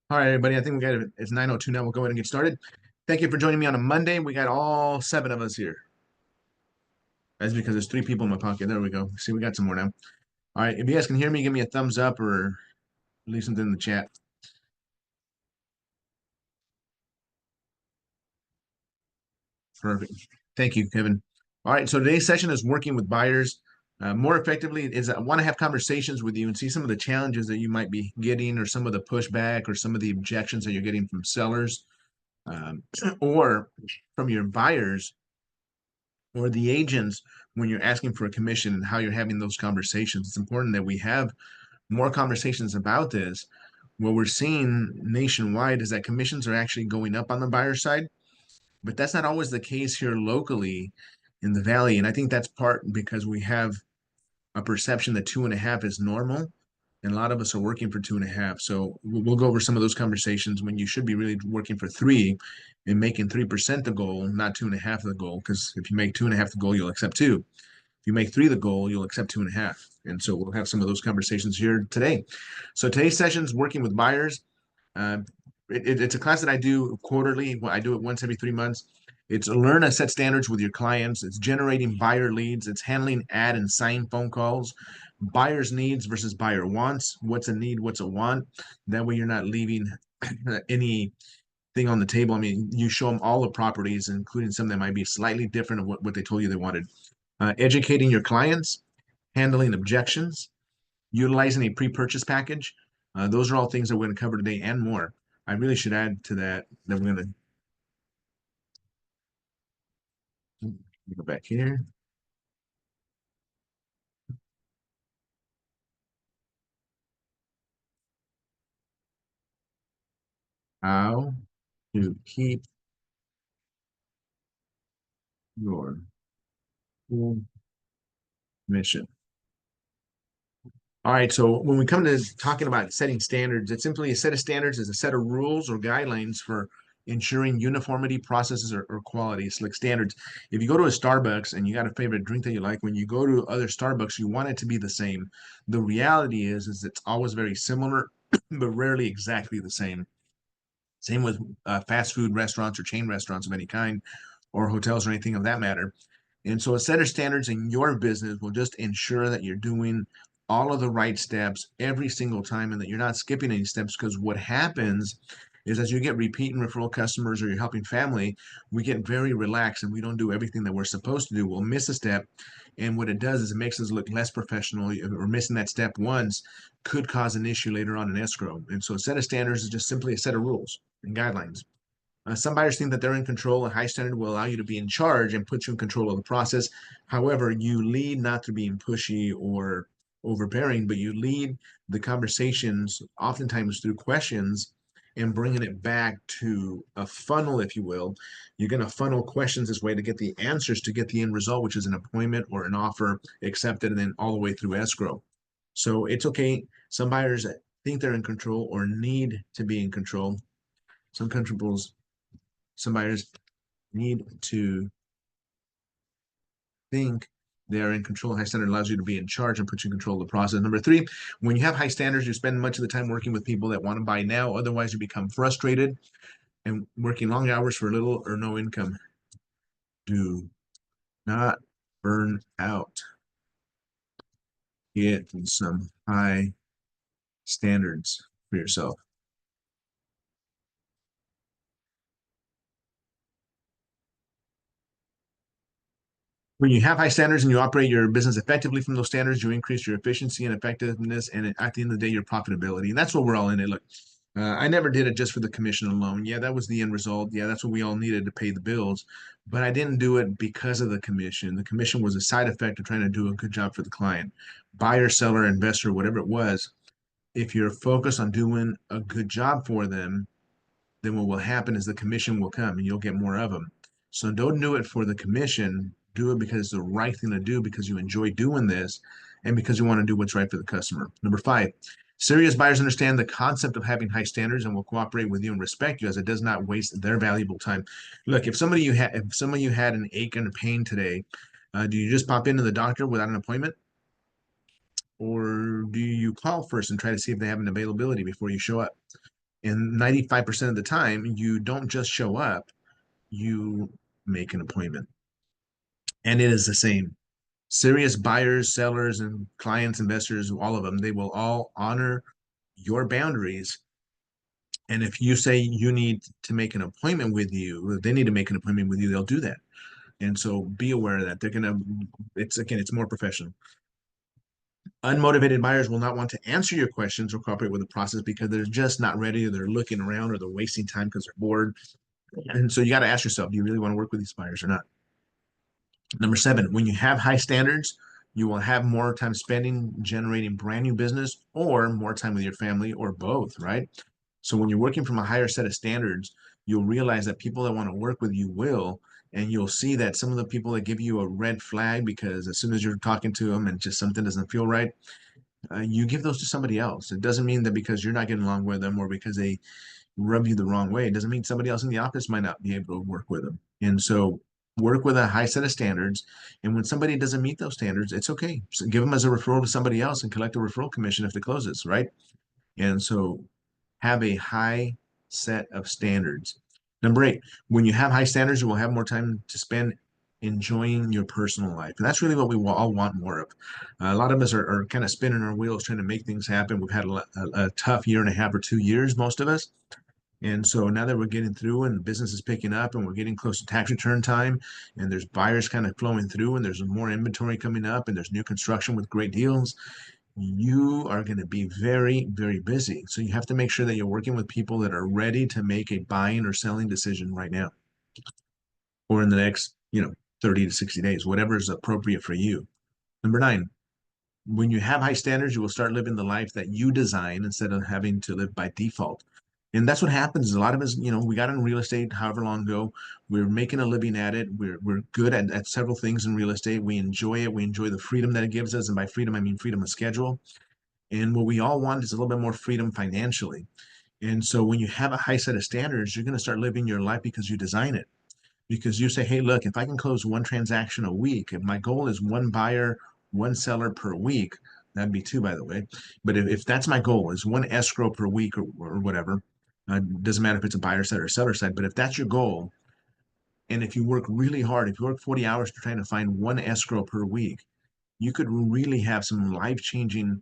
All right, everybody. I think we got it. It's 9:02 now. We'll go ahead and get started. Thank you for joining me on a Monday. We got all seven of us here. That's because there's three people in my pocket. There we go. See, we got some more now. All right. If you guys can hear me, give me a thumbs up or leave something in the chat. Perfect. Thank you, Kevin. All right. So today's session is working with buyers more effectively. Is I want to have conversations with you and see some of the challenges that you might be getting, or some of the pushback, or some of the objections that you're getting from sellers, um, or from your buyers or the agents when you're asking for a commission, and how you're having those conversations. It's important that we have more conversations about this. What we're seeing nationwide is that commissions are actually going up on the buyer side, but that's not always the case here locally in the valley. And I think that's part because we have a perception that 2.5 is normal, and a lot of us are working for 2.5. So we'll go over some of those conversations when you should be really working for 3 and making 3% the goal, not 2.5 the goal. Because if you make 2.5 the goal, you'll accept 2. If you make 3 the goal, you'll accept 2.5. And so we'll have some of those conversations here today. So today's session is working with buyers. Uh, it's a class that I do quarterly. I do it once every 3 months. It's learn to set standards with your clients. It's generating buyer leads. It's handling ad and sign phone calls, buyer's needs versus buyer wants. What's a need? What's a want? That way you're not leaving anything on the table. I mean, you show them all the properties, including some that might be slightly different of what they told you they wanted. Educating your clients, handling objections, utilizing a pre-purchase package. Those are all things that we're going to cover today and more. I really should add to that we're going to go back here. How to keep your full mission. All right, so when we come to talking about setting standards, it's simply a set of standards is a set of rules or guidelines for ensuring uniformity, processes, or quality. It's like standards. If you go to a Starbucks and you got a favorite drink that you like, when you go to other Starbucks, you want it to be the same. The reality is it's always very similar, but rarely exactly the same. Same with fast food restaurants or chain restaurants of any kind, or hotels or anything of that matter. And so a set of standards in your business will just ensure that you're doing all of the right steps every single time and that you're not skipping any steps. Because what happens is as you get repeat and referral customers or you're helping family, we get very relaxed and we don't do everything that we're supposed to do. We'll miss a step. And what it does is it makes us look less professional, or missing that step once could cause an issue later on in escrow. And so a set of standards is just simply a set of rules and guidelines. Some buyers think that they're in control. A high standard will allow you to be in charge and put you in control of the process. However, you lead not through being pushy or overbearing, but you lead the conversations oftentimes through questions and bringing it back to a funnel, if you will. You're going to funnel questions this way to get the answers to get the end result, which is an appointment or an offer accepted, and then all the way through escrow. So it's okay. Some buyers think they're in control or need to be in control. Some controls some buyers need to think they are in control. High standard allows you to be in charge and put you in control of the process. Number three, when you have high standards, you spend much of the time working with people that want to buy now. Otherwise, you become frustrated and working long hours for little or no income. Do not burn out. Get some high standards for yourself. When you have high standards and you operate your business effectively from those standards, you increase your efficiency and effectiveness, and at the end of the day, your profitability. And that's what we're all in it. Look, I never did it just for the commission alone. Yeah, that was the end result. Yeah, that's what we all needed to pay the bills. But I didn't do it because of the commission. The commission was a side effect of trying to do a good job for the client, buyer, seller, investor, whatever it was. If you're focused on doing a good job for them, then what will happen is the commission will come and you'll get more of them. So don't do it for the commission. Do it because it's the right thing to do, because you enjoy doing this and because you want to do what's right for the customer. Number five, serious buyers understand the concept of having high standards and will cooperate with you and respect you as it does not waste their valuable time. Look, if some of you had an ache and a pain today, do you just pop into the doctor without an appointment? Or do you call first and try to see if they have an availability before you show up? And 95% of the time, you don't just show up, you make an appointment. And it is the same. Serious buyers, sellers, and clients, investors, all of them, they will all honor your boundaries. And if you say you need to make an appointment with you, they need to make an appointment with you, they'll do that. And so be aware of that. They're going to, it's again, it's more professional. Unmotivated buyers will not want to answer your questions or cooperate with the process because they're just not ready, or they're looking around, or they're wasting time because they're bored. And so you got to ask yourself, do you really want to work with these buyers or not? Number seven, when you have high standards, you will have more time spending generating brand new business or more time with your family or both, right? So when you're working from a higher set of standards, you'll realize that people that want to work with you will, and you'll see that some of the people that give you a red flag because as soon as you're talking to them and just something doesn't feel right, you give those to somebody else. It doesn't mean that because you're not getting along with them or because they rub you the wrong way, it doesn't mean somebody else in the office might not be able to work with them. And so work with a high set of standards. And when somebody doesn't meet those standards, it's okay. So give them as a referral to somebody else and collect a referral commission if they closes, right? And so have a high set of standards. Number eight, when you have high standards, you will have more time to spend enjoying your personal life. And that's really what we all want more of. A lot of us are kind of spinning our wheels trying to make things happen. We've had a tough year and a half or 2 years, most of us. And so now that we're getting through and the business is picking up and we're getting close to tax return time and there's buyers kind of flowing through and there's more inventory coming up and there's new construction with great deals, you are going to be very, very busy. So you have to make sure that you're working with people that are ready to make a buying or selling decision right now or in the next, 30 to 60 days, whatever is appropriate for you. Number nine, when you have high standards, you will start living the life that you design instead of having to live by default. And that's what happens. A lot of us, we got in real estate however long ago. We're making a living at it. We're good at several things in real estate. We enjoy it. We enjoy the freedom that it gives us. And by freedom, I mean freedom of schedule. And what we all want is a little bit more freedom financially. And so when you have a high set of standards, you're going to start living your life because you design it. Because you say, hey, look, if I can close one transaction a week, if my goal is one buyer, one seller per week, that'd be two, by the way. But if that's my goal, is one escrow per week or whatever, doesn't matter if it's a buyer side or seller side, but if that's your goal, and if you work really hard, if you work 40 hours to trying to find one escrow per week, you could really have some life changing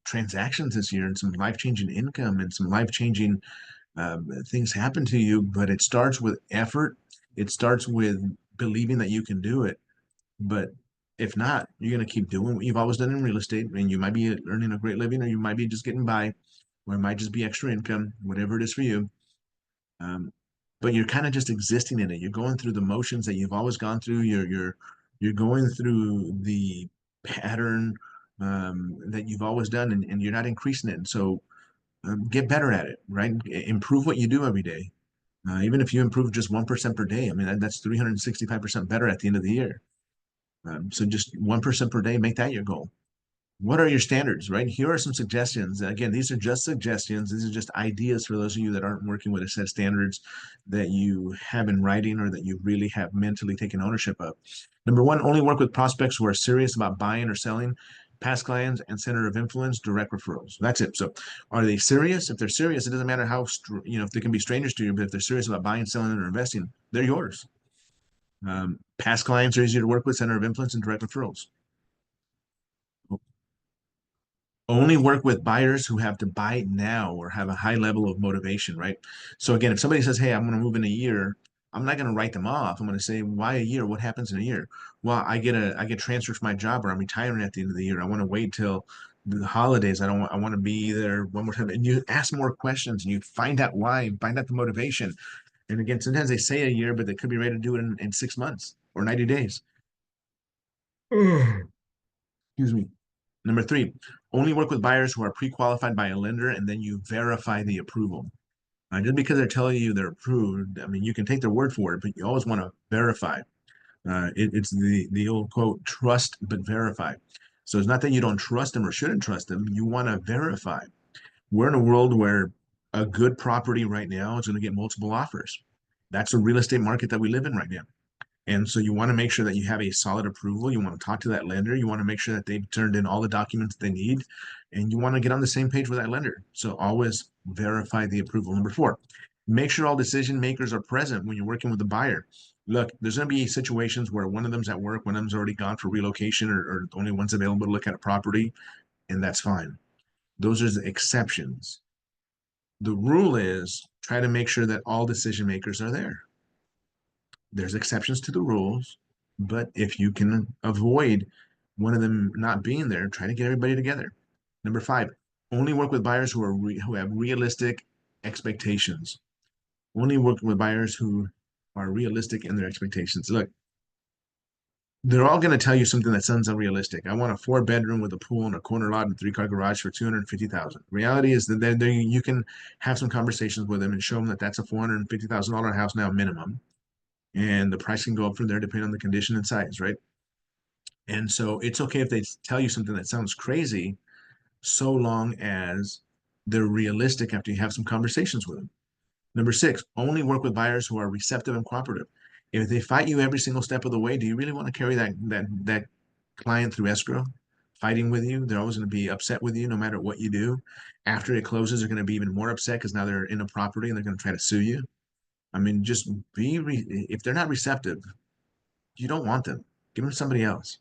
transactions this year and some life changing income and some life changing things happen to you. But it starts with effort. It starts with believing that you can do it. But if not, you're going to keep doing what you've always done in real estate, and you might be earning a great living, or you might be just getting by, or it might just be extra income, whatever it is for you. Um, but you're kind of just existing in it. You're going through the motions that you've always gone through. You're going through the pattern that you've always done, and you're not increasing it. And so get better at it, right? Improve what you do every day. Even if you improve just 1% per day, I mean, that's 365% better at the end of the year. So just 1% per day, make that your goal. What are your standards, right? Here are some suggestions. Again, these are just suggestions. These are just ideas for those of you that aren't working with a set of standards that you have in writing or that you really have mentally taken ownership of. Number one, only work with prospects who are serious about buying or selling, past clients and center of influence, direct referrals. That's it. So are they serious? If they're serious, it doesn't matter how, if they can be strangers to you, but if they're serious about buying, selling, or investing, they're yours. Past clients are easier to work with, center of influence, and direct referrals. Only work with buyers who have to buy now or have a high level of motivation, right? So again, if somebody says, hey, I'm going to move in a year, I'm not going to write them off. I'm going to say, why a year? What happens in a year? Well, I get transferred from my job or I'm retiring at the end of the year. I want to wait till the holidays. I want to be there one more time. And you ask more questions and you find out why, find out the motivation. And again, sometimes they say a year, but they could be ready to do it in 6 months or 90 days. Excuse me. Number three, only work with buyers who are pre-qualified by a lender and then you verify the approval. Just because they're telling you they're approved, I mean, you can take their word for it, but you always want to verify. It's the old quote, trust but verify. So it's not that you don't trust them or shouldn't trust them. You want to verify. We're in a world where a good property right now is going to get multiple offers. That's a real estate market that we live in right now. And so you want to make sure that you have a solid approval. You want to talk to that lender. You want to make sure that they've turned in all the documents they need, and you want to get on the same page with that lender. So always verify the approval. Number four, make sure all decision makers are present when you're working with the buyer. Look, there's going to be situations where one of them's at work, one of them's already gone for relocation, or only one's available to look at a property, and that's fine. Those are the exceptions. The rule is try to make sure that all decision makers are there. There's exceptions to the rules, but if you can avoid one of them not being there, try to get everybody together. Number five, only work with buyers who have realistic expectations. Only work with buyers who are realistic in their expectations. Look, they're all going to tell you something that sounds unrealistic. I want a 4-bedroom with a pool and a corner lot and 3-car garage for 250,000. Reality is that you can have some conversations with them and show them that that's a $450,000 house now minimum, and the price can go up from there depending on the condition and size, right? And so it's okay if they tell you something that sounds crazy, so long as they're realistic after you have some conversations with them. Number six, only work with buyers who are receptive and cooperative. If they fight you every single step of the way, do you really want to carry that client through escrow, fighting with you? They're always going to be upset with you no matter what you do. After it closes, they're going to be even more upset because now they're in a property and they're going to try to sue you. I mean, just if they're not receptive, you don't want them. Give them somebody else.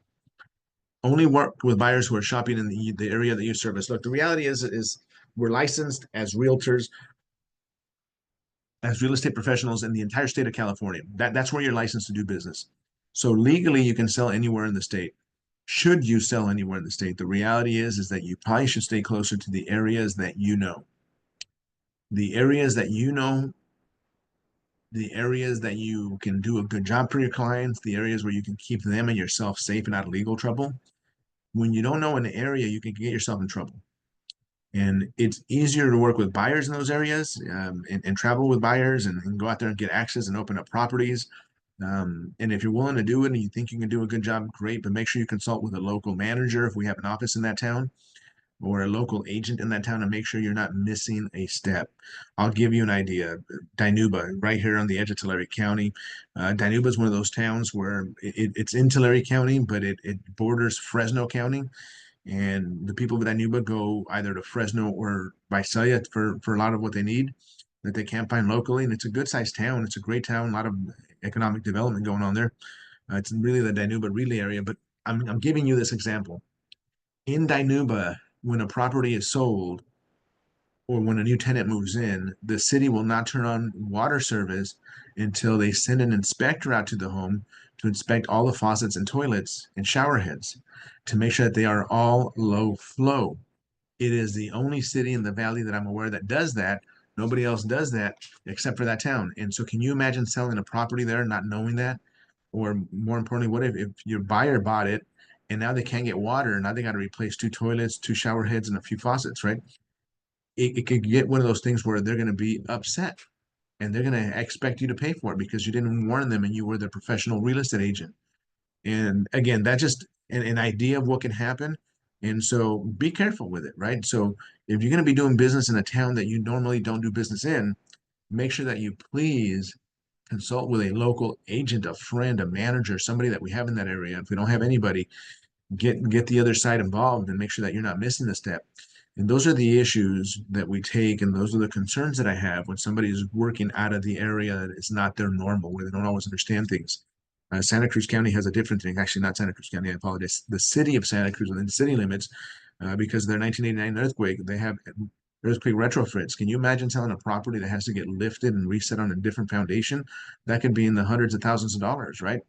Only work with buyers who are shopping in the area that you service. Look, the reality is we're licensed as real estate professionals in the entire state of California. That's where you're licensed to do business. So legally, you can sell anywhere in the state. Should you sell anywhere in the state? The reality is that you probably should stay closer to the areas that you know. The areas that you know, the areas that you can do a good job for your clients, the areas where you can keep them and yourself safe and out of legal trouble. When you don't know an area, you can get yourself in trouble. And it's easier to work with buyers in those areas, and travel with buyers, and go out there and get access and open up properties. And if you're willing to do it and you think you can do a good job, great, but make sure you consult with a local manager if we have an office in that town, or a local agent in that town, and make sure you're not missing a step. I'll give you an idea. Dinuba, right here on the edge of Tulare County. Dinuba is one of those towns where it's in Tulare County, but it borders Fresno County. And the people of Dinuba go either to Fresno or Visalia for a lot of what they need that they can't find locally. And it's a good sized town. It's a great town, a lot of economic development going on there. It's really the Dinuba Relay area, but I'm giving you this example. In Dinuba, when a property is sold or when a new tenant moves in, the city will not turn on water service until they send an inspector out to the home to inspect all the faucets and toilets and shower heads to make sure that they are all low flow. It is the only city in the valley that I'm aware that does that. Nobody else does that except for that town. And so, can you imagine selling a property there not knowing that? Or more importantly, what if your buyer bought it and now they can't get water? Now they got to replace 2 toilets, 2 shower heads, and a few faucets, right? It could get one of those things where they're going to be upset and they're going to expect you to pay for it because you didn't warn them and you were the professional real estate agent. And again, that's just an idea of what can happen. And so be careful with it, right? So if you're going to be doing business in a town that you normally don't do business in, make sure that you please consult with a local agent, a friend, a manager, somebody that we have in that area. If we don't have anybody, get the other side involved and make sure that you're not missing the step. And those are the issues that we take, and those are the concerns that I have when somebody is working out of the area that is not their normal, where they don't always understand things. Santa Cruz County has a different thing. Actually, not Santa Cruz County. I apologize. The city of Santa Cruz within city limits, because of their 1989 earthquake, they have earthquake retrofits. Can you imagine selling a property that has to get lifted and reset on a different foundation? That could be in the hundreds of thousands of dollars, right?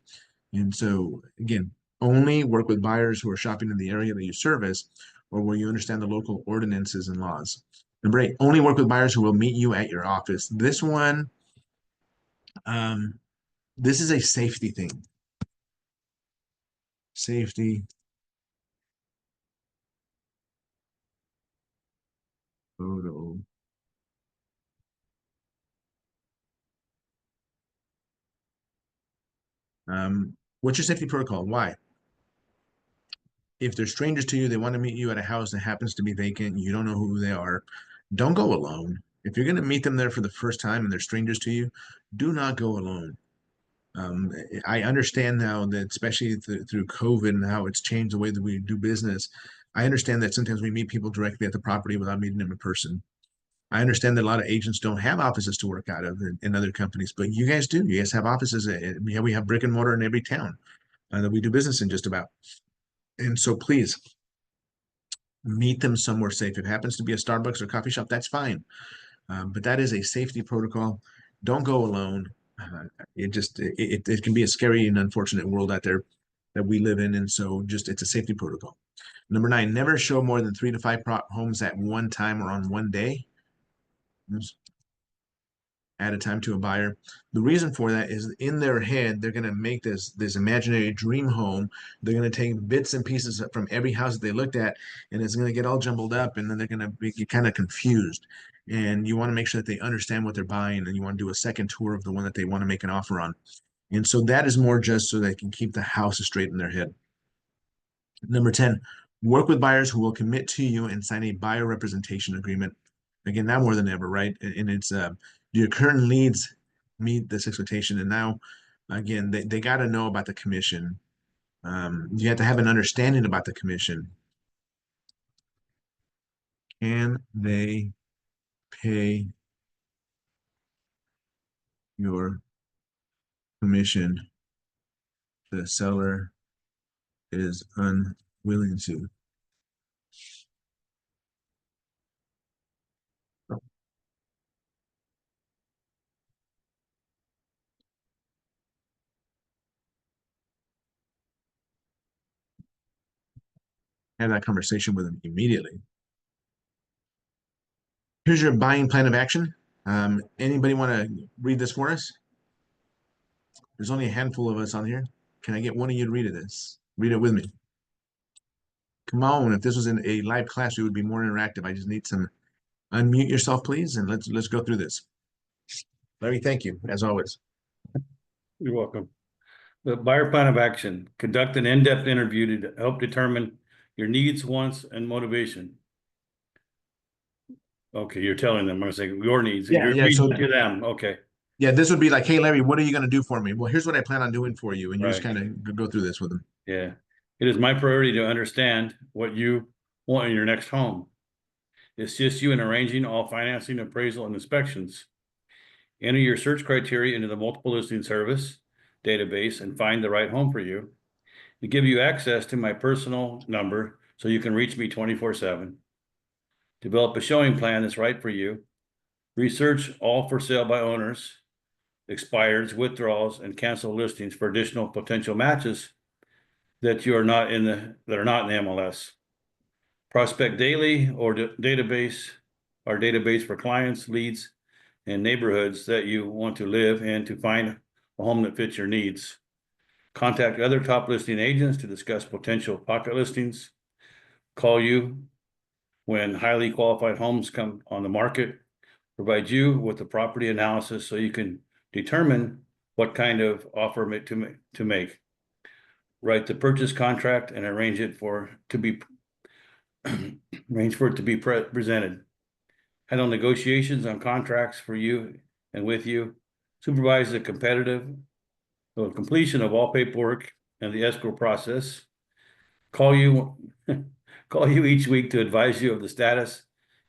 And so, again, only work with buyers who are shopping in the area that you service or where you understand the local ordinances and laws. Number eight, only work with buyers who will meet you at your office. This one, um, this is a safety thing. Safety. Photo. What's your safety protocol? Why? If they're strangers to you, they want to meet you at a house that happens to be vacant, you don't know who they are, don't go alone. If you're going to meet them there for the first time and they're strangers to you, do not go alone. I understand now that, especially through COVID and how it's changed the way that we do business, I understand that sometimes we meet people directly at the property without meeting them in person. I understand that a lot of agents don't have offices to work out of in other companies, but you guys do. You guys have offices. We have brick and mortar in every town that we do business in, just about. And so please meet them somewhere safe. If it happens to be a Starbucks or coffee shop, that's fine. But that is a safety protocol. Don't go alone. It can be a scary and unfortunate world out there that we live in, and so just it's a safety protocol. Number 9, never show more than 3 to 5 homes at one time or on one day at a time to a buyer. The reason for that is in their head, they're going to make this imaginary dream home. They're going to take bits and pieces from every house that they looked at, and it's going to get all jumbled up, and then they're going to be kind of confused. And you want to make sure that they understand what they're buying, and you want to do a second tour of the one that they want to make an offer on. And so that is more just so they can keep the house straight in their head. Number 10, work with buyers who will commit to you and sign a buyer representation agreement. Again, now more than ever, right? And it's do your current leads meet this expectation? And now, again, they got to know about the commission. You have to have an understanding about the commission. Can they pay your commission? The seller is unwilling to. Have that conversation with them immediately. Here's your buying plan of action. Anybody want to read this for us? There's only a handful of us on here. Can I get one of you to read this? Read it with me. Come on, if this was in a live class, we would be more interactive. I just need some. Unmute yourself, please, and let's go through this. Larry, thank you, as always. You're welcome. The buyer plan of action. Conduct an in-depth interview to help determine your needs, wants, and motivation. Okay, you're telling them. I'm gonna say your needs. Yeah, You're yeah. So to them. Okay. yeah, this would be like, hey, Larry, what are you going to do for me? Well, here's what I plan on doing for you, and you just Right. kind of go through this with them. Yeah. It is my priority to understand what you want in your next home. Assist you in arranging all financing, appraisal, and inspections. Enter your search criteria into the multiple listing service database and find the right home for you. To give you access to my personal number so you can reach me 24/7. Develop a showing plan that's right for you. Research all for sale by owners, expires, withdrawals, and cancel listings for additional potential matches that are not in the MLS. Prospect daily or database for clients, leads, and neighborhoods that you want to live in to find a home that fits your needs. Contact other top listing agents to discuss potential pocket listings. Call you when highly qualified homes come on the market. Provide you with the property analysis so you can determine what kind of offer to make. Write the purchase contract and arrange for it to be presented. Handle negotiations on contracts for you and with you. Supervise the completion of all paperwork and the escrow process. Call you each week to advise you of the status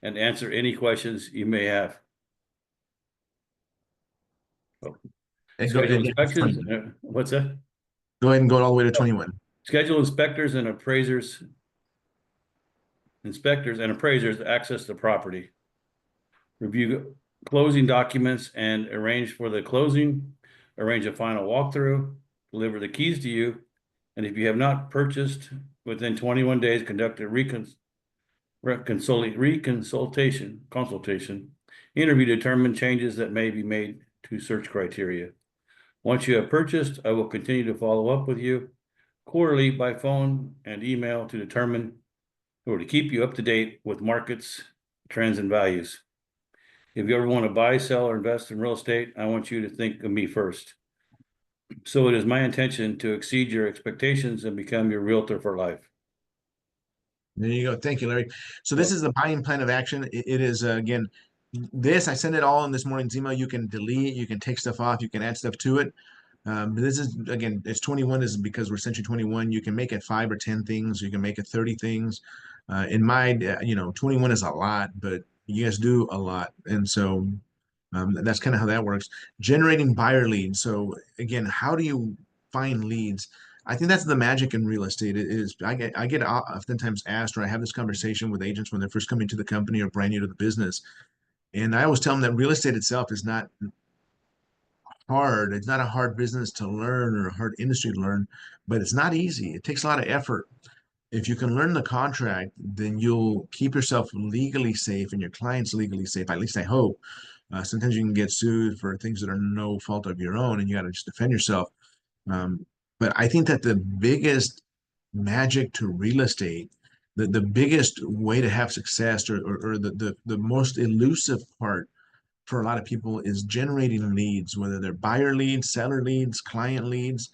and answer any questions you may have. Schedule inspections. What's that? Go ahead and go all the way to 21. Schedule inspectors and appraisers to access the property. Review closing documents and arrange for the closing. Arrange a final walkthrough. Deliver the keys to you. And if you have not purchased within 21 days, conduct a consultation. Interview to determine changes that may be made to search criteria. Once you have purchased, I will continue to follow up with you quarterly by phone and email to determine or to keep you up to date with markets, trends, and values. If you ever want to buy, sell, or invest in real estate, I want you to think of me first. So it is my intention to exceed your expectations and become your realtor for life. There you go. Thank you, Larry. So this is the buying plan of action. It is, again, this, I sent it all in this morning's email. You can delete, you can take stuff off, you can add stuff to it. This is, again, it's 21 is because we're Century 21. You can make it 5 or 10 things. You can make it 30 things. In my, 21 is a lot, but you guys do a lot. And so that's kind of how that works. Generating buyer leads. So again, how do you find leads? I think that's the magic in real estate. It is I get oftentimes asked, or I have this conversation with agents when they're first coming to the company or brand new to the business. And I always tell them that real estate itself is not hard. It's not a hard business to learn or a hard industry to learn, but it's not easy. It takes a lot of effort. If you can learn the contract, then you'll keep yourself legally safe and your clients legally safe. At least I hope. Sometimes you can get sued for things that are no fault of your own, and you got to just defend yourself. But I think that the biggest magic to real estate, the biggest way to have success, or the most elusive part for a lot of people is generating leads, whether they're buyer leads, seller leads, client leads.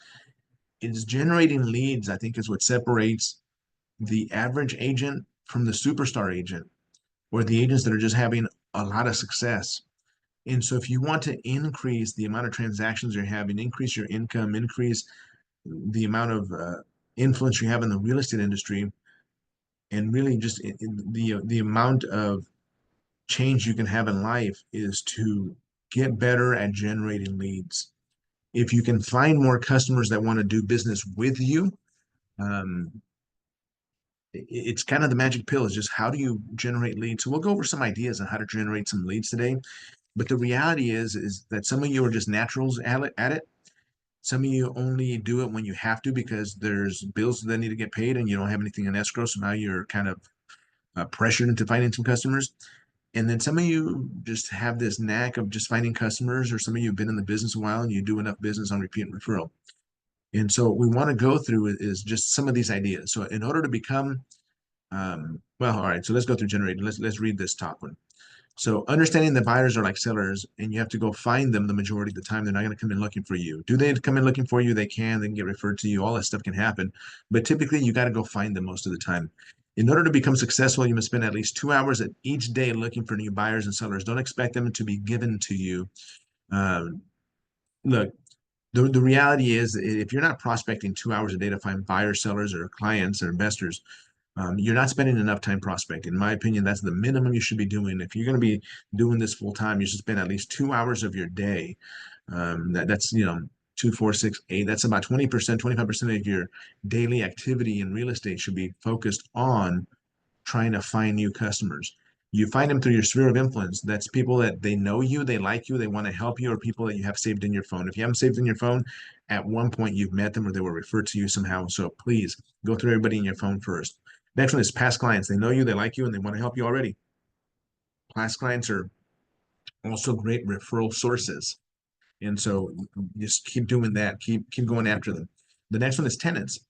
It's generating leads, I think, is what separates the average agent from the superstar agent, or the agents that are just having a lot of success. And so if you want to increase the amount of transactions you're having, increase your income, increase the amount of influence you have in the real estate industry, and really just the amount of change you can have in life, is to get better at generating leads. If you can find more customers that want to do business with you, um, it's kind of the magic pill, is just how do you generate leads. So we'll go over some ideas on how to generate some leads today. But the reality is that some of you are just naturals at it. Some of you only do it when you have to because there's bills that need to get paid and you don't have anything in escrow. So now you're kind of pressured into finding some customers. And then some of you just have this knack of just finding customers, or some of you have been in the business a while and you do enough business on repeat and referral. And so what we want to go through is just some of these ideas. So in order to become, well, all right, so let's go through generating. Let's read this top one. So understanding that buyers are like sellers, and you have to go find them the majority of the time. They're not going to come in looking for you. Do they come in looking for you? They can get referred to you. All that stuff can happen. But typically, you got to go find them most of the time. In order to become successful, you must spend at least 2 hours at each day looking for new buyers and sellers. Don't expect them to be given to you. Um, Look, the reality is, if you're not prospecting 2 hours a day to find buyers, sellers, or clients or investors, you're not spending enough time prospecting. In my opinion, that's the minimum you should be doing. If you're going to be doing this full time, you should spend at least 2 hours of your day. That's 2, 4, 6, 8. That's about 20%, 25% of your daily activity in real estate should be focused on trying to find new customers. You find them through your sphere of influence. That's people that they know you, they like you, they want to help you, or people that you have saved in your phone. If you haven't saved in your phone, at one point you've met them or they were referred to you somehow. So please go through everybody in your phone first. Next one is past clients. They know you, they like you, and they want to help you already. Past clients are also great referral sources. And so just keep doing that. Keep going after them. The next one is tenants.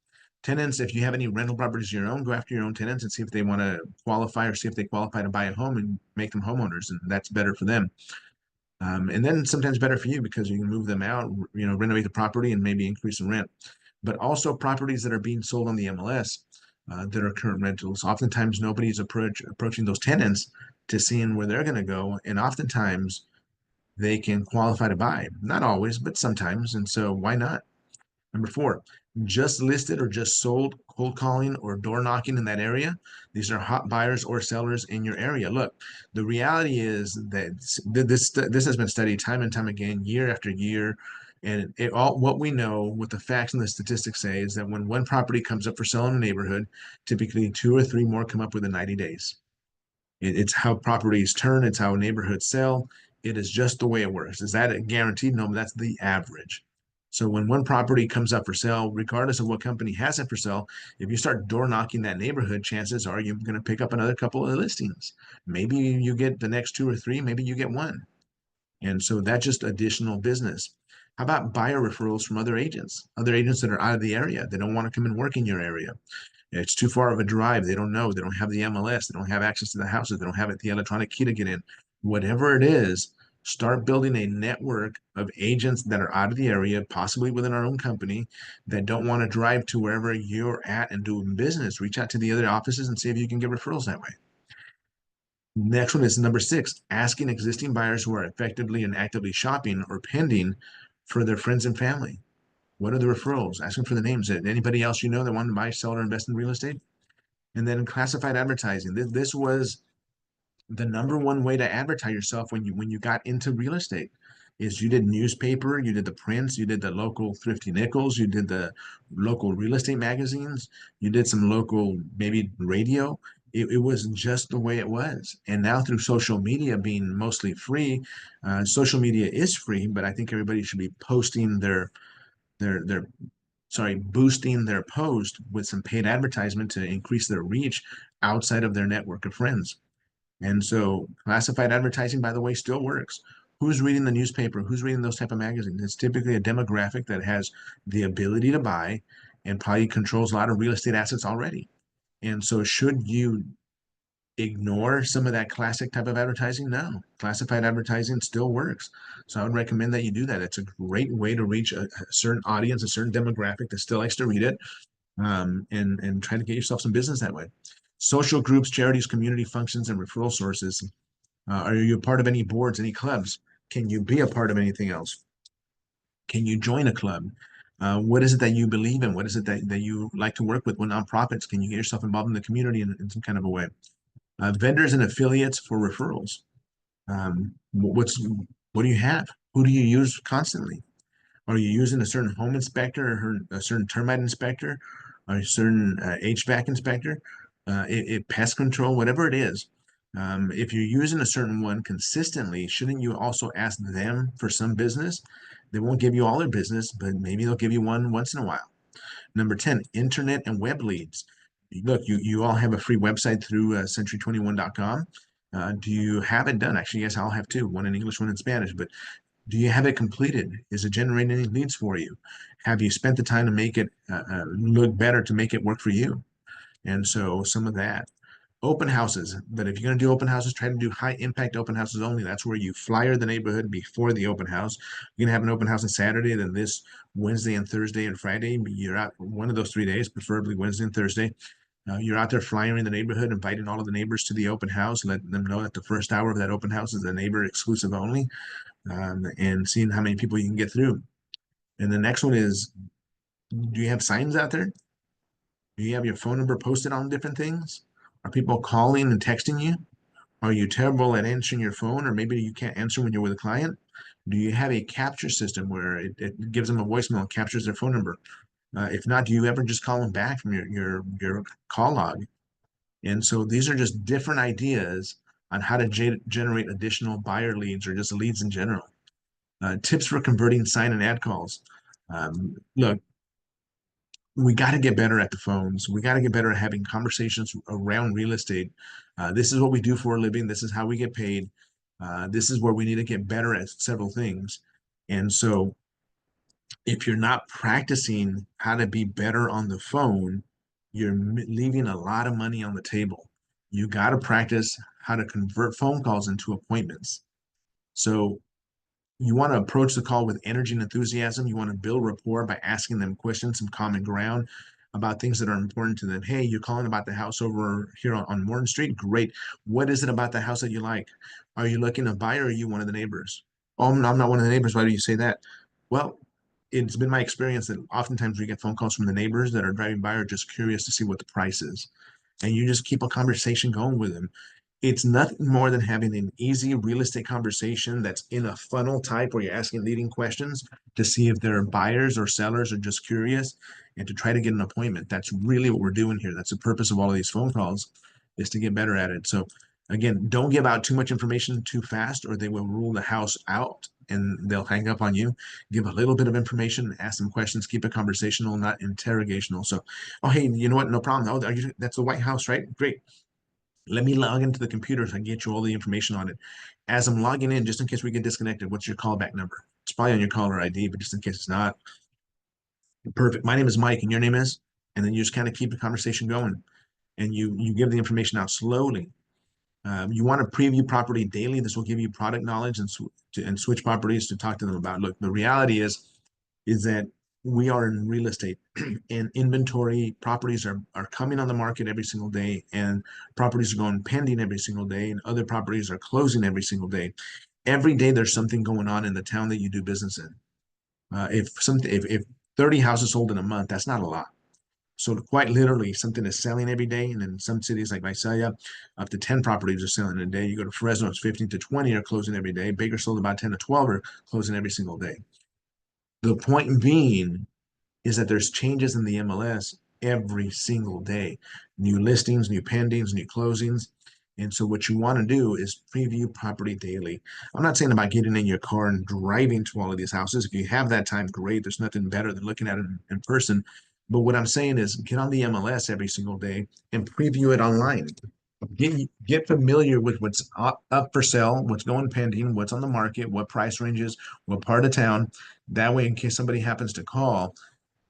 Tenants, if you have any rental properties of your own, go after your own tenants and see if they want to qualify, or see if they qualify to buy a home and make them homeowners, and that's better for them. And then sometimes better for you because you can move them out, renovate the property and maybe increase the rent. But also properties that are being sold on the MLS that are current rentals. Oftentimes nobody's approaching those tenants to seeing where they're going to go, and oftentimes they can qualify to buy. Not always, but sometimes. And so why not? Number 4, just listed or just sold, cold calling or door knocking in that area. These are hot buyers or sellers in your area. Look, the reality is that this has been studied time and time again, year after year. And what we know, what the facts and the statistics say, is that when one property comes up for sale in a neighborhood, typically 2 or 3 more come up within 90 days. It's how properties turn. It's how neighborhoods sell. It is just the way it works. Is that a guaranteed? No, but that's the average. So when one property comes up for sale, regardless of what company has it for sale, if you start door knocking that neighborhood, chances are you're going to pick up another couple of listings. Maybe you get the next 2 or 3, maybe you get one. And so that's just additional business. How about buyer referrals from other agents that are out of the area? They don't want to come and work in your area. It's too far of a drive. They don't know. They don't have the MLS. They don't have access to the houses. They don't have the electronic key to get in. Whatever it is, start building a network of agents that are out of the area, possibly within our own company, that don't want to drive to wherever you're at and do business. Reach out to the other offices and see if you can get referrals that way. Next one is number 6, asking existing buyers who are effectively and actively shopping or pending for their friends and family. What are the referrals? Ask them for the names. Anybody else you know that wanted to buy, sell, or invest in real estate? And then classified advertising. This was the number one way to advertise yourself when you got into real estate. Is you did newspaper, you did the prints, you did the local Thrifty Nickels, you did the local real estate magazines, you did some local maybe radio. It was just the way it was. And now through social media being mostly free, social media is free, but I think everybody should be posting their sorry, boosting their post with some paid advertisement to increase their reach outside of their network of friends. And so classified advertising, by the way, still works. Who's reading the newspaper? Who's reading those type of magazines? It's typically a demographic that has the ability to buy and probably controls a lot of real estate assets already. And so should you ignore some of that classic type of advertising? No, classified advertising still works. So I would recommend that you do that. It's a great way to reach a certain audience, a certain demographic that still likes to read it, and try to get yourself some business that way. Social groups, charities, community functions, and referral sources. Are you a part of any boards, any clubs? Can you be a part of anything else? Can you join a club? What is it that you believe in? What is it that you like to work with? What nonprofits? Can you get yourself involved in the community in some kind of a way? Vendors and affiliates for referrals. What do you have? Who do you use constantly? Are you using a certain home inspector or a certain termite inspector or a certain HVAC inspector, pest control, whatever it is? If you're using a certain one consistently, shouldn't you also ask them for some business? They won't give you all their business, but maybe they'll give you one once in a while. Number 10, internet and web leads. Look, you all have a free website through century21.com. Do you have it done? Actually, yes, I'll have two, one in English, one in Spanish, but do you have it completed? Is it generating any leads for you? Have you spent the time to make it look better, to make it work for you? And so some of that. Open houses, but if you're going to do open houses, try to do high impact open houses only. That's where you flyer the neighborhood before the open house. You're going to have an open house on Saturday, then this Wednesday and Thursday and Friday. You're out one of those 3 days, preferably Wednesday and Thursday. You're out there flyering the neighborhood, inviting all of the neighbors to the open house, letting them know that the first hour of that open house is the neighbor exclusive only, and seeing how many people you can get through. And the next one is, do you have signs out there? Do you have your phone number posted on different things? Are people calling and texting you? Are you terrible at answering your phone, or maybe you can't answer when you're with a client? Do you have a capture system where it gives them a voicemail and captures their phone number? If not, do you ever just call them back from your call log? And so these are just different ideas on how to generate additional buyer leads or just leads in general. Tips for converting sign and ad calls. Look, we got to get better at the phones. We got to get better at having conversations around real estate. This is what we do for a living. This is how we get paid. This is where we need to get better at several things. And so if you're not practicing how to be better on the phone, you're leaving a lot of money on the table. You got to practice how to convert phone calls into appointments. So you want to approach the call with energy and enthusiasm. You want to build rapport by asking them questions, some common ground about things that are important to them. Hey, you're calling about the house over here on Morton Street? Great. What is it about the house that you like? Are you looking to buy, or are you one of the neighbors? Oh, I'm not one of the neighbors. Why do you say that? Well, it's been my experience that oftentimes we get phone calls from the neighbors that are driving by or just curious to see what the price is. And you just keep a conversation going with them. It's nothing more than having an easy real estate conversation that's in a funnel type where you're asking leading questions to see if they're buyers or sellers or just curious, and to try to get an appointment. That's really what we're doing here. That's the purpose of all of these phone calls, is to get better at it. So again, don't give out too much information too fast, or they will rule the house out and they'll hang up on you. Give a little bit of information, ask them questions, keep it conversational, not interrogational. So, oh, hey, you know what? No problem. Oh, that's the White House, right? Great. Let me log into the computer so I can get you all the information on it. As I'm logging in, just in case we get disconnected, what's your callback number? It's probably on your caller ID, but just in case it's not. Perfect. My name is Mike, and your name is? And then you just kind of keep the conversation going, and you give the information out slowly. You want to preview property daily. This will give you product knowledge and switch properties to talk to them about. Look, the reality is that we are in real estate, and inventory properties are coming on the market every single day, and properties are going pending every single day, and other properties are closing every single day. Every day there's something going on in the town that you do business in. If 30 houses sold in a month, that's not a lot. So quite literally, something is selling every day. And in some cities like Visalia, up to 10 properties are selling a day. You go to Fresno, it's 15 to 20 are closing every day. Bakersfield, about 10 to 12 are closing every single day. The point being is that there's changes in the MLS every single day. New listings, new pendings, new closings. And so what you want to do is preview property daily. I'm not saying about getting in your car and driving to all of these houses. If you have that time, great. There's nothing better than looking at it in person. But what I'm saying is get on the MLS every single day and preview it online. Get familiar with what's up for sale, what's going pending, what's on the market, what price ranges, what part of town. That way, in case somebody happens to call,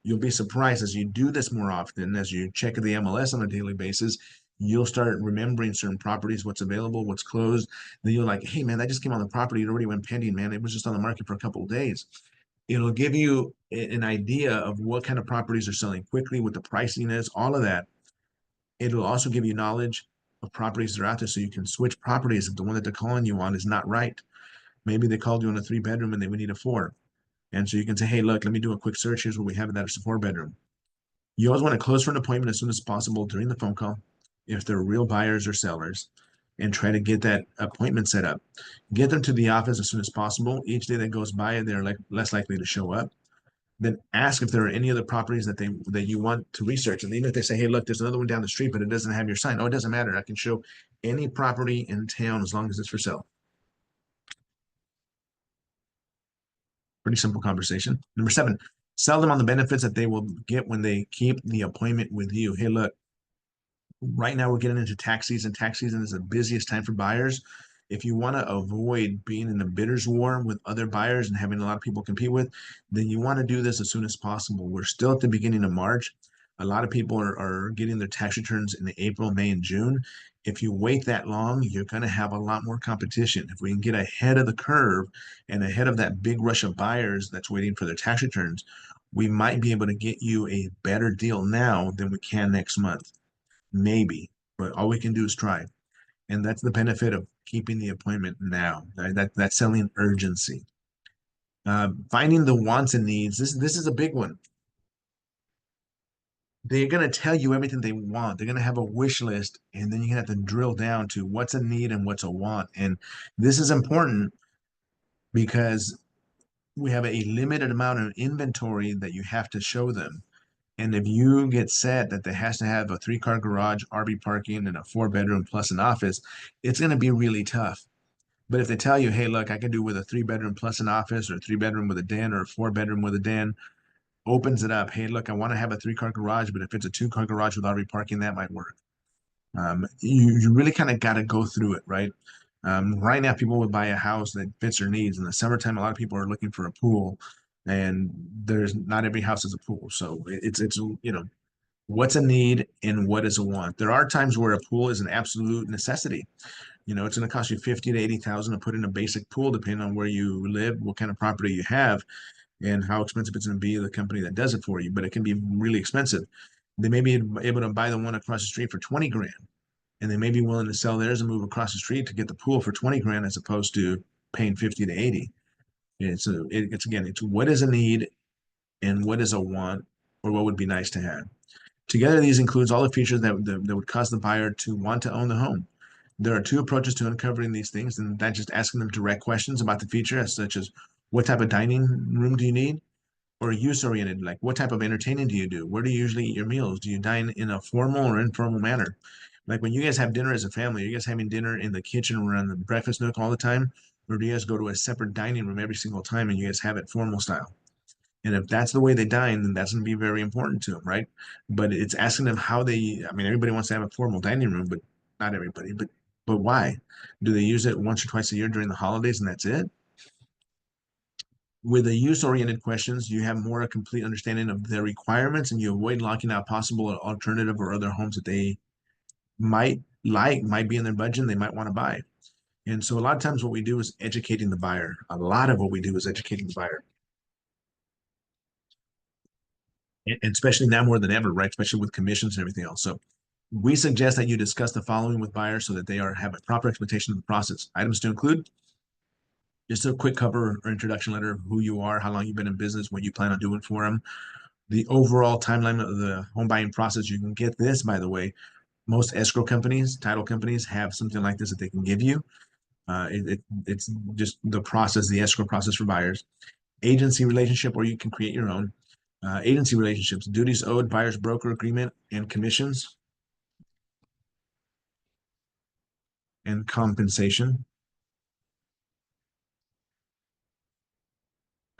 you'll be surprised as you do this more often, as you check the MLS on a daily basis, you'll start remembering certain properties, what's available, what's closed. Then you're like, hey man, that just came on the property. It already went pending, man. It was just on the market for a couple of days. It'll give you an idea of what kind of properties are selling quickly, what the pricing is, all of that. It'll also give you knowledge of properties that are out there so you can switch properties if the one that they're calling you on is not right. Maybe they called you on a 3-bedroom and they would need a 4. And so you can say, hey, look, let me do a quick search. Here's what we have that is a 4-bedroom. You always want to close for an appointment as soon as possible during the phone call, if they're real buyers or sellers, and try to get that appointment set up. Get them to the office as soon as possible. Each day that goes by, they're less likely to show up. Then ask if there are any other properties that you want to research. And even if they say, hey, look, there's another one down the street, but it doesn't have your sign. Oh, it doesn't matter. I can show any property in town as long as it's for sale. Pretty simple conversation. Number 7, sell them on the benefits that they will get when they keep the appointment with you. Hey, look, right now we're getting into tax season. Tax season is the busiest time for buyers. If you want to avoid being in a bidders war with other buyers and having a lot of people compete with, then you want to do this as soon as possible. We're still at the beginning of March. A lot of people are getting their tax returns in April, May, and June. If you wait that long, you're going to have a lot more competition. If we can get ahead of the curve and ahead of that big rush of buyers that's waiting for their tax returns, we might be able to get you a better deal now than we can next month. Maybe, but all we can do is try. And that's the benefit of keeping the appointment now. Right? That's selling urgency. Finding the wants and needs. This is a big one. They're going to tell you everything they want. They're going to have a wish list, and then you're going to have to drill down to what's a need and what's a want. And this is important because we have a limited amount of inventory that you have to show them. And if you get set that there has to have a 3-car garage, RV parking, and a 4-bedroom plus an office, it's going to be really tough. But if they tell you, hey, look, I can do with a 3-bedroom plus an office, or a 3-bedroom with a den, or a 4-bedroom with a den, opens it up. Hey, look, I want to have a 3-car garage, but if it's a 2-car garage with RV parking, that might work. You really kind of got to go through it, right? Right now, people would buy a house that fits their needs. In the summertime, a lot of people are looking for a pool, and there's not every house has a pool. So it's what's a need and what is a want. There are times where a pool is an absolute necessity. It's going to cost you 50 to 80,000 to put in a basic pool, depending on where you live, what kind of property you have, and how expensive it's going to be the company that does it for you. But it can be really expensive. They may be able to buy the one across the street for 20 grand, and they may be willing to sell theirs and move across the street to get the pool for 20 grand as opposed to paying 50 to 80. It's what is a need and what is a want, or what would be nice to have. Together, these includes all the features that would cause the buyer to want to own the home. There are 2 approaches to uncovering these things, and that's just asking them direct questions about the feature, such as what type of dining room do you need, or use-oriented, like what type of entertaining do you do? Where do you usually eat your meals? Do you dine in a formal or informal manner? Like when you guys have dinner as a family, are you guys having dinner in the kitchen or in the breakfast nook all the time? Or do you guys go to a separate dining room every single time and you guys have it formal style? And if that's the way they dine, then that's going to be very important to them, right? But it's asking them how they, I mean, everybody wants to have a formal dining room, but not everybody. But why? Do they use it once or twice a year during the holidays and that's it? With the use-oriented questions, you have more a complete understanding of their requirements and you avoid locking out possible alternative or other homes that they might be in their budget and they might want to buy. And so a lot of times what we do is educating the buyer. A lot of what we do is educating the buyer. And especially now more than ever, right? Especially with commissions and everything else. So we suggest that you discuss the following with buyers so that they have a proper expectation of the process. Items to include: Just a quick cover or introduction letter of who you are, how long you've been in business, what you plan on doing for them, the overall timeline of the home buying process. You can get this, by the way. Most escrow companies, title companies have something like this that they can give you. It's just the process, the escrow process for buyers. Agency relationship, or you can create your own. Agency relationships, duties owed, buyer's broker agreement, and commissions and compensation.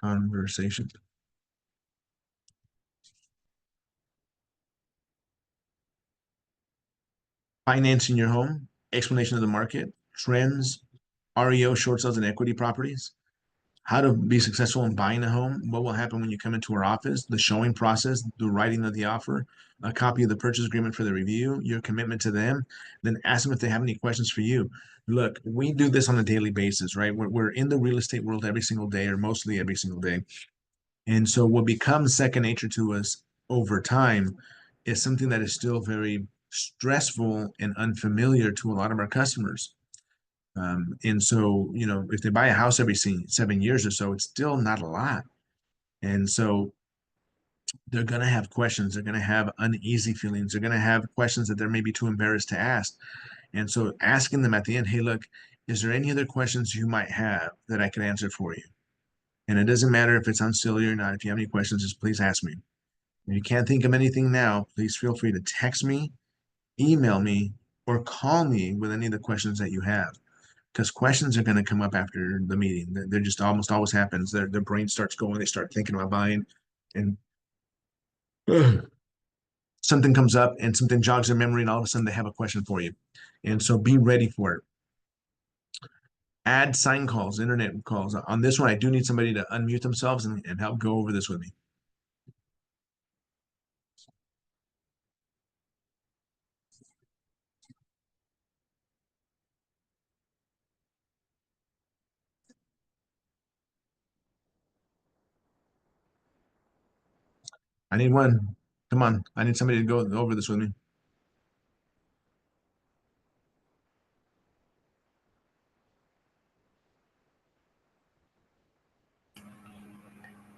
Conversation. Financing your home, explanation of the market, trends, REO, short sales and equity properties, how to be successful in buying a home, what will happen when you come into our office, the showing process, the writing of the offer, a copy of the purchase agreement for the review, your commitment to them, then ask them if they have any questions for you. Look, we do this on a daily basis, right? We're in the real estate world every single day, or mostly every single day. And so what becomes second nature to us over time is something that is still very stressful and unfamiliar to a lot of our customers. And so, if they buy a house every 7 years or so, it's still not a lot. And so they're going to have questions. They're going to have uneasy feelings. They're going to have questions that they're maybe too embarrassed to ask. And so asking them at the end, hey, look, is there any other questions you might have that I could answer for you? And it doesn't matter if it's unsilly or not. If you have any questions, just please ask me. If you can't think of anything now, please feel free to text me, email me, or call me with any of the questions that you have. Because questions are going to come up after the meeting. They're just almost always happens. Their brain starts going. They start thinking about buying, and something comes up and something jogs their memory, and all of a sudden they have a question for you. And so be ready for it. Add sign calls, internet calls. On this one, I do need somebody to unmute themselves and help go over this with me. I need one. Come on. I need somebody to go over this with me.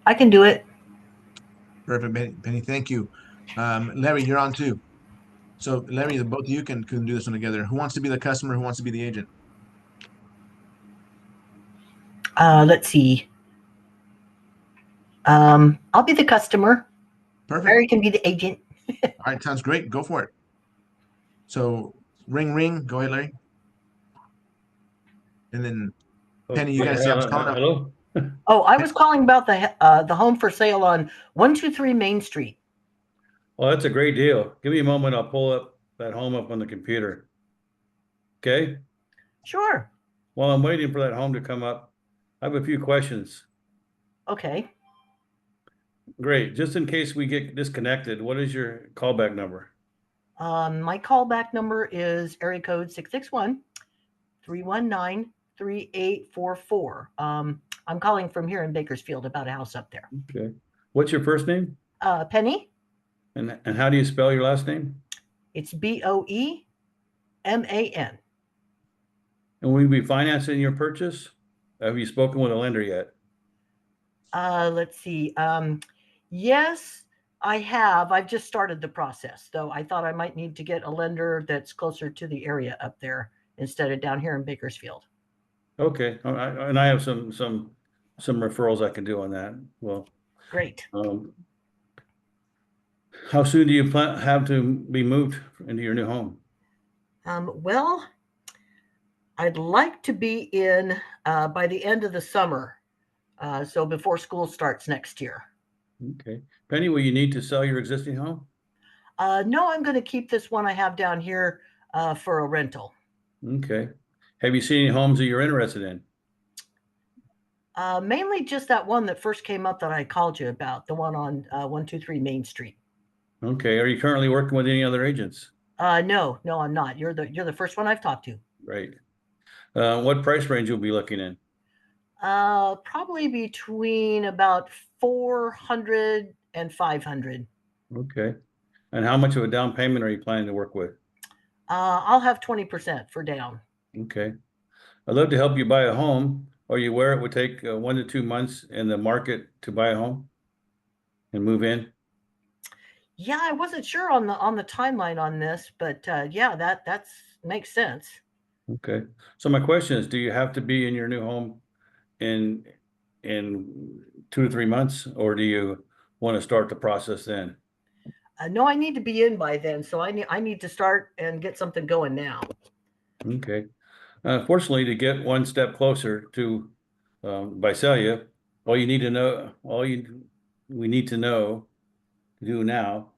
I can do it. Perfect, Penny. Thank you. Larry, you're on too. So Larry, both of you can do this one together. Who wants to be the customer? Who wants to be the agent? Let's see. I'll be the customer. Perfect. Larry can be the agent. All right, sounds great. Go for it. So ring, ring. Go ahead, Larry. And then Penny, you gotta see I was calling up. Hello? Oh, I was calling about the home for sale on 123 Main Street. Well, that's a great deal. Give me a moment. I'll pull up that home up on the computer. Okay? Sure. While I'm waiting for that home to come up, I have a few questions. Okay. Great. Just in case we get disconnected, what is your callback number? My callback number is area code 661-319-3844. I'm calling from here in Bakersfield about a house up there. Okay. What's your first name? Penny. And how do you spell your last name? It's Boeman. And will you be financing your purchase? Have you spoken with a lender yet? Let's see. Yes, I have. I've just started the process, though. I thought I might need to get a lender that's closer to the area up there instead of down here in Bakersfield. Okay. And I have some referrals I can do on that. Well, great. How soon do you have to be moved into your new home? Well, I'd like to be in by the end of the summer, so before school starts next year. Okay. Penny, will you need to sell your existing home? No, I'm going to keep this one I have down here for a rental. Okay. Have you seen any homes that you're interested in? Mainly just that one that first came up that I called you about, the one on 123 Main Street. Okay. Are you currently working with any other agents? No, I'm not. You're the first one I've talked to. Right. What price range you'll be looking in? Probably between about 400 and 500. Okay. And how much of a down payment are you planning to work with? I'll have 20% for down. Okay. I'd love to help you buy a home, are you aware it would take 1 to 2 months in the market to buy a home and move in? Yeah, I wasn't sure on the timeline on this, but yeah, that's makes sense. Okay, so my question is, do you have to be in your new home in 2 to 3 months, or do you want to start the process then? No, I need to be in by then, so I need to start and get something going now. Okay. Fortunately, to get one step closer to Visalia, all you need to know, we need to know to do now.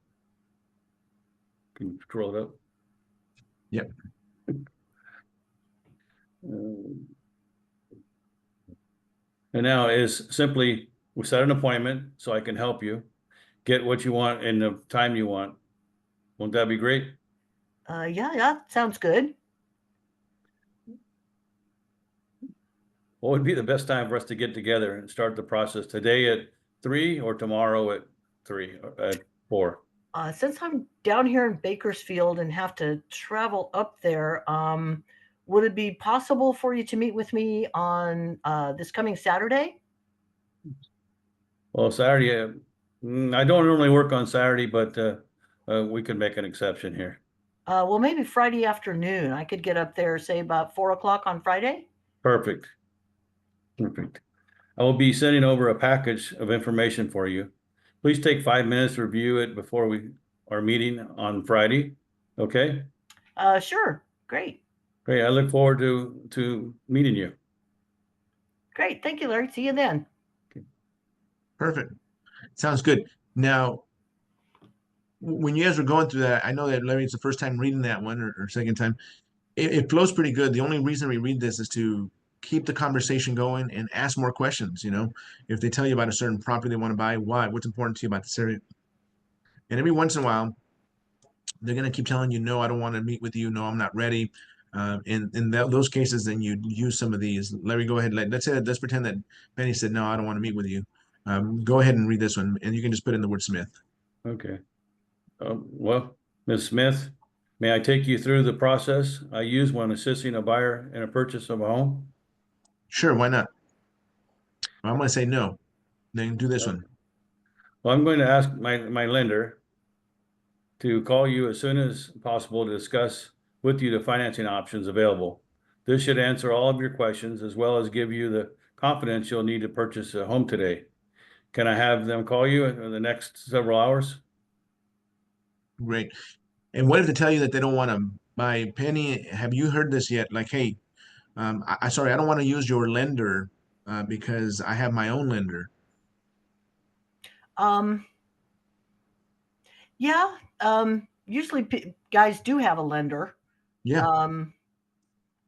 Can you scroll it up? Yep. And now is simply, we set an appointment so I can help you get what you want in the time you want. Won't that be great? Yeah, sounds good. What would be the best time for us to get together and start the process? Today at 3 or tomorrow at 3 or at 4? Since I'm down here in Bakersfield and have to travel up there, would it be possible for you to meet with me on this coming Saturday? Well, Saturday, I don't normally work on Saturday, but we can make an exception here. Well, maybe Friday afternoon. I could get up there, say about 4 o'clock on Friday. Perfect. Perfect. I will be sending over a package of information for you. Please take 5 minutes to review it before our meeting on Friday. Okay? Sure. Great. Great. I look forward to meeting you. Great. Thank you, Larry. See you then. Perfect. Sounds good. Now, when you guys were going through that, I know that Larry, it's the first time reading that one or second time. It flows pretty good. The only reason we read this is to keep the conversation going and ask more questions. You know, if they tell you about a certain property they want to buy, why? What's important to you about this area? And every once in a while, they're going to keep telling you, no, I don't want to meet with you. No, I'm not ready. In those cases, then you use some of these. Larry, go ahead. Let's pretend that Penny said, no, I don't want to meet with you. Go ahead and read this one, and you can just put in the word Smith. Okay. Well, Ms. Smith, may I take you through the process I use when assisting a buyer in a purchase of a home? Sure, why not? Well, I'm going to say no. Then do this one. Well, I'm going to ask my lender to call you as soon as possible to discuss with you the financing options available. This should answer all of your questions as well as give you the confidence you'll need to purchase a home today. Can I have them call you in the next several hours? Great. And what if they tell you that they don't want to buy? Penny, have you heard this yet? Like, hey, sorry, I don't want to use your lender because I have my own lender. Um, yeah. Usually guys do have a lender. Yeah,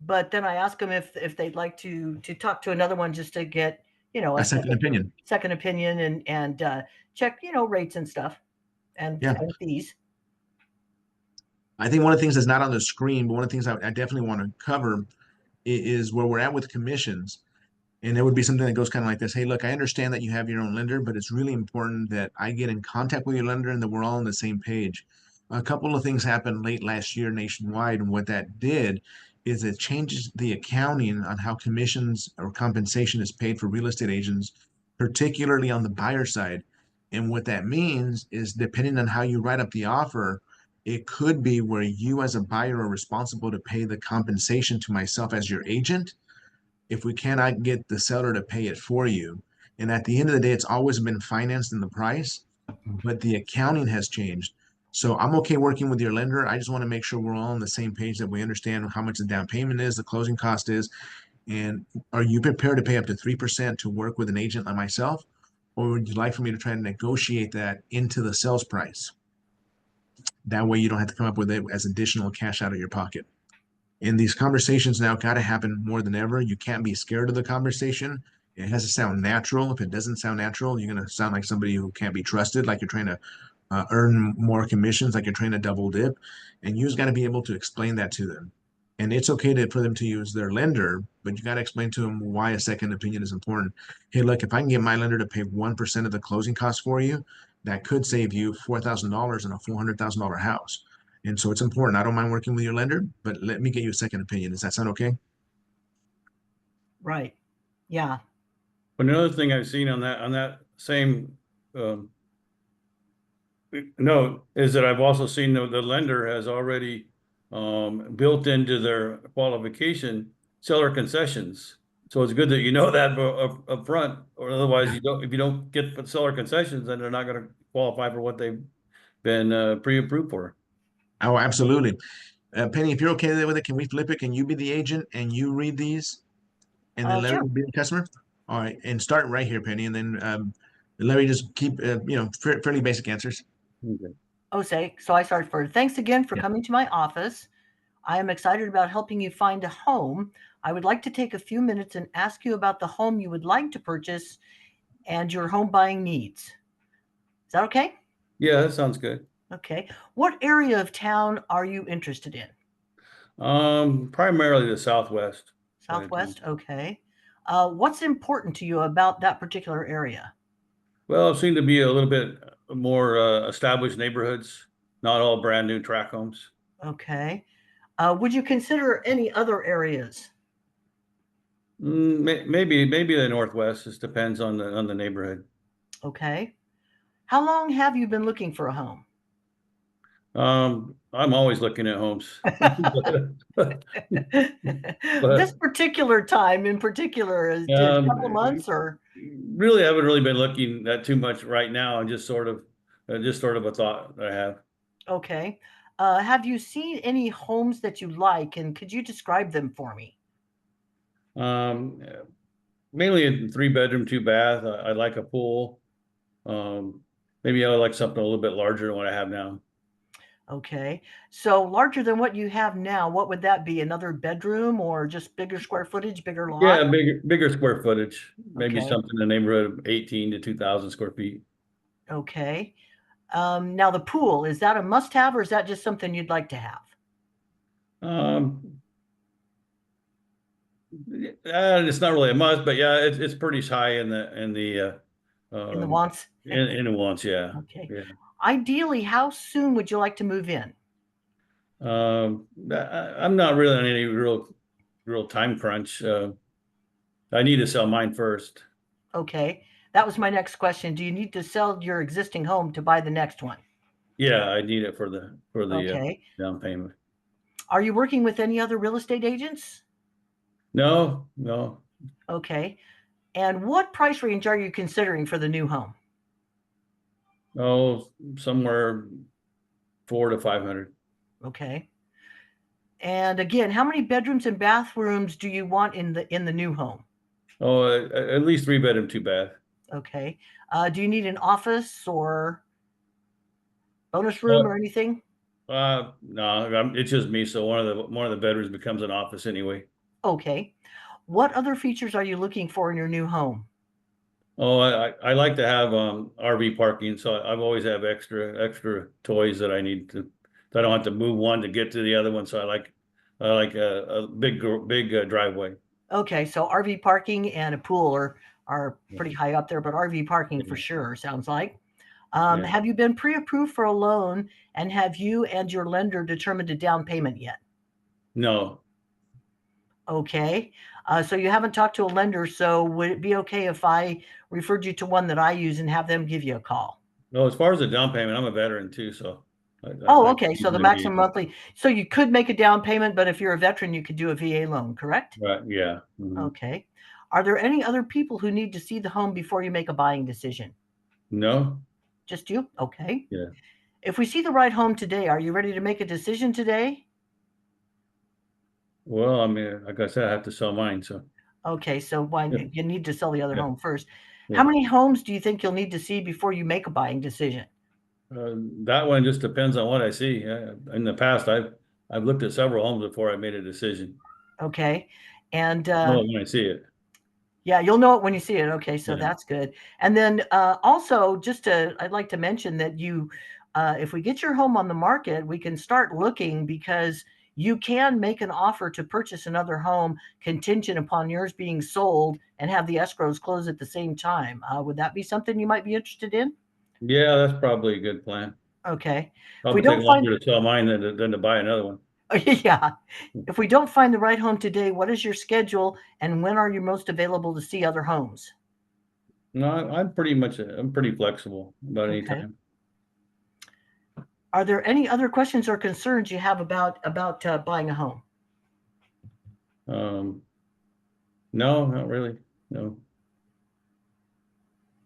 But then I ask them if they'd like to talk to another one just to get a second opinion. second opinion and check rates and stuff and Yeah. fees. I think one of the things that's not on the screen, but one of the things I definitely want to cover is where we're at with commissions. And it would be something that goes kind of like this. Hey, look, I understand that you have your own lender, but it's really important that I get in contact with your lender and that we're all on the same page. A couple of things happened late last year nationwide, and what that did is it changes the accounting on how commissions or compensation is paid for real estate agents, particularly on the buyer side. And what that means is depending on how you write up the offer, it could be where you as a buyer are responsible to pay the compensation to myself as your agent if we cannot get the seller to pay it for you. And at the end of the day, it's always been financed in the price, but the accounting has changed. So I'm okay working with your lender. I just want to make sure we're all on the same page, that we understand how much the down payment is, the closing cost is. And are you prepared to pay up to 3% to work with an agent like myself? Or would you like for me to try to negotiate that into the sales price? That way you don't have to come up with it as additional cash out of your pocket. And these conversations now got to happen more than ever. You can't be scared of the conversation. It has to sound natural. If it doesn't sound natural, you're going to sound like somebody who can't be trusted, like you're trying to earn more commissions, like you're trying to double dip. And you just got to be able to explain that to them. And it's okay for them to use their lender, but you got to explain to them why a second opinion is important. Hey, look, if I can get my lender to pay 1% of the closing costs for you, that could save you $4,000 in a $400,000 house. And so it's important. I don't mind working with your lender, but let me get you a second opinion. Does that sound okay? Right. Yeah. But another thing I've seen on that same note is that I've also seen the lender has already built into their qualification seller concessions. So it's good that you know that up front, or otherwise you don't, if you don't get the seller concessions, then they're not gonna qualify for what they've been pre-approved for. Oh, absolutely. Penny, if you're okay with it, can we flip it? Can you be the agent and you read these? And then Larry Sure. will be the customer? All right, and start right here, Penny, and then Larry just keep, fairly basic answers. Okay. Jose, so I started first. Thanks again for Yeah. coming to my office. I am excited about helping you find a home. I would like to take a few minutes and ask you about the home you would like to purchase and your home buying needs. Is that okay? Yeah, that sounds good. Okay. What area of town are you interested in? Primarily the Southwest. Southwest? Okay. What's important to you about that particular area? Well, it seemed to be a little bit more established neighborhoods, not all brand new tract homes. Okay. Would you consider any other areas? Maybe the Northwest. Just depends on the neighborhood. Okay. How long have you been looking for a home? I'm always looking at homes. This particular time in particular is a couple of months or really haven't really been looking at too much right now. Just sort of a thought that I have. okay. Have you seen any homes that you like and could you describe them for me? Um, Mainly a 3-bedroom, 2-bath. I like a pool. Maybe I would like something a little bit larger than what I have now. Okay. So larger than what you have now, what would that be? Another bedroom or just bigger square footage, bigger lot? Yeah, bigger square footage. Maybe Okay. something in the neighborhood of 18 to 2,000 square feet. Okay. Now the pool, is that a must-have or is that just something you'd like to have? It's not really a must, but yeah, it's pretty high in the In the um wants? in the wants, yeah. Okay. Yeah. Ideally, how soon would you like to move in? I'm not really on any real time crunch. I need to sell mine first. Okay. That was my next question. Do you need to sell your existing home to buy the next one? Yeah, I need it for the Okay. down payment. Are you working with any other real estate agents? No. Okay. And what price range are you considering for the new home? Oh, somewhere 400 to 500. Okay. And again, how many bedrooms and bathrooms do you want in the new home? Oh, at least 3-bedroom, 2-bath. Okay. Do you need an office or bonus room or anything? No, it's just me. So one of the bedrooms becomes an office anyway. Okay. What other features are you looking for in your new home? Oh, I like to have RV parking, so I've always have extra toys that I need to. I don't have to move one to get to the other one. So I like a big driveway. Okay, so RV parking and a pool are pretty high up there, but RV parking for Yeah. sure, sounds like. Yeah. Have you been pre-approved for a loan and have you and your lender determined a down payment yet? No. Okay, so you haven't talked to a lender, so would it be okay if I referred you to one that I use and have them give you a call? No, as far as the down payment, I'm a veteran too, so. Oh, I okay, can so the do maximum VA. monthly, so you could make a down payment, but if you're a veteran, you could do a VA loan, correct? Right, yeah. Mhm. Okay. Are there any other people who need to see the home before you make a buying decision? No, Just you? Okay. yeah. If we see the right home today, are you ready to make a decision today? Well, I mean, like I said, I have to sell mine, so. Okay, so why Yeah. you need to sell the other Yeah. home first. How Yeah. many homes do you think you'll need to see before you make a buying decision? That one just depends on what I see. In the past, I've looked at several homes before I made a decision. Okay. And Know it when I see it. yeah, you'll know it when you see it. Okay, so Yeah. that's good. And then also, I'd like to mention that if we get your home on the market, we can start looking because you can make an offer to purchase another home contingent upon yours being sold and have the escrows close at the same time. Would that be something you might be interested in? Yeah, that's probably a good plan. Okay. If we Probably take don't find longer to sell mine than to buy another one. Yeah. If we don't find the right home today, what is your schedule and when are you most available to see other homes? No, I'm pretty flexible about any Okay. time. Are there any other questions or concerns you have about buying a home? No, not really. No.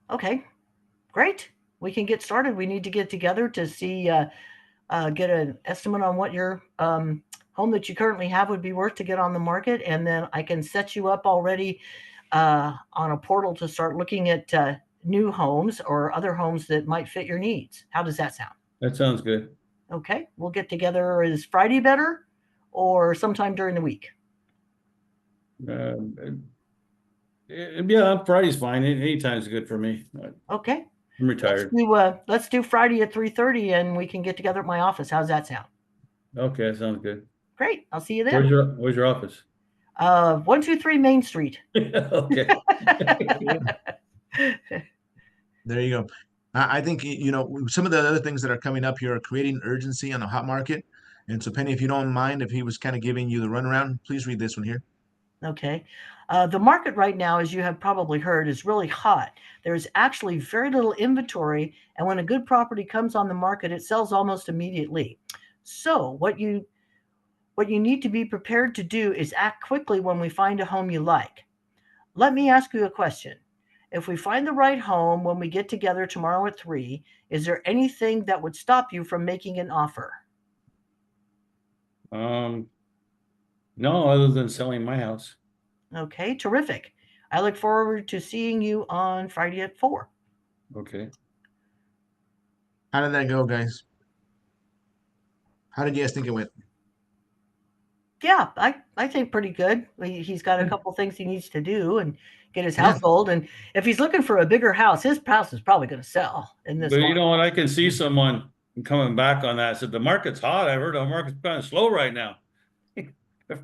Okay, great. We can get started. We need to get together to see, get an estimate on what your home that you currently have would be worth to get on the market, and then I can set you up already on a portal to start looking at new homes or other homes that might fit your needs. How does that sound? That sounds good. Okay, we'll get together. Is Friday better or sometime during the week? Yeah, Friday's fine. Anytime's good for me. Okay, I'm retired. let's do Friday at 3:30 and we can get together at my office. How's that sound? Okay, that sounds good. Great. I'll see you Where's then. your office? 123 Main Street. Okay. There you go. I think, you know, some of the other things that are coming up here are creating urgency on the hot market. And so Penny, if you don't mind, if he was kind of giving you the runaround, please read this one here. Okay. The market right now, as you have probably heard, is really hot. There's actually very little inventory, and when a good property comes on the market, it sells almost immediately. So what you need to be prepared to do is act quickly when we find a home you like. Let me ask you a question. If we find the right home when we get together tomorrow at 3, is there anything that would stop you from making an offer? No, other than selling my house. Okay, terrific. I look forward to seeing you on Friday at 4. Okay. How did that go, guys? How did you guys think it went? Yeah, I think pretty good. He's got a couple things he needs to do and get his Yeah. house sold. And if he's looking for a bigger house, his house is probably going to sell in this But you one. know what? I can see someone coming back on that. Said the market's hot. I heard the market's kind of slow right now.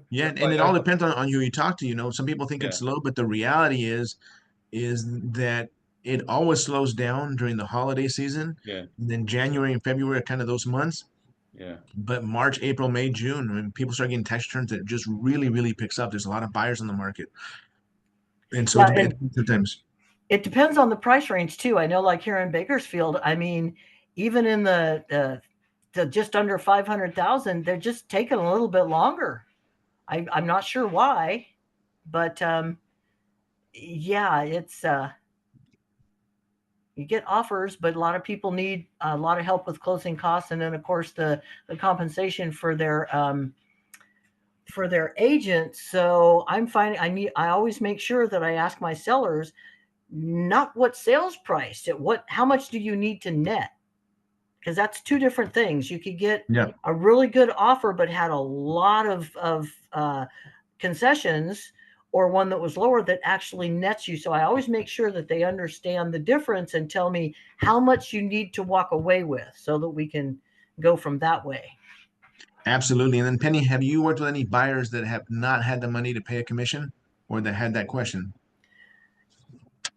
Yeah, and it all depends on who you talk to. You know, some people think Yeah. it's slow, but the reality is that it always slows down during the holiday season. Yeah. And then January and February are kind of those months. Yeah. But March, April, May, June, when people start getting tax returns, it just really, really picks up. There's a lot of buyers on the market. And so Yeah, it and sometimes. it depends on the price range too. I know, like here in Bakersfield, I mean, even in the just under 500,000, they're just taking a little bit longer. I'm not sure why, but yeah, it's you get offers, but a lot of people need a lot of help with closing costs, and then of course the compensation for their agent. So I'm finding I always make sure that I ask my sellers not what sales price, how much do you need to net, because that's two different things. You could get Yeah. a really good offer but had a lot of concessions, or one that was lower that actually nets you. So I always make sure that they understand the difference and tell me how much you need to walk away with so that we can go from that way. Absolutely. And then Penny, have you worked with any buyers that have not had the money to pay a commission or that had that question?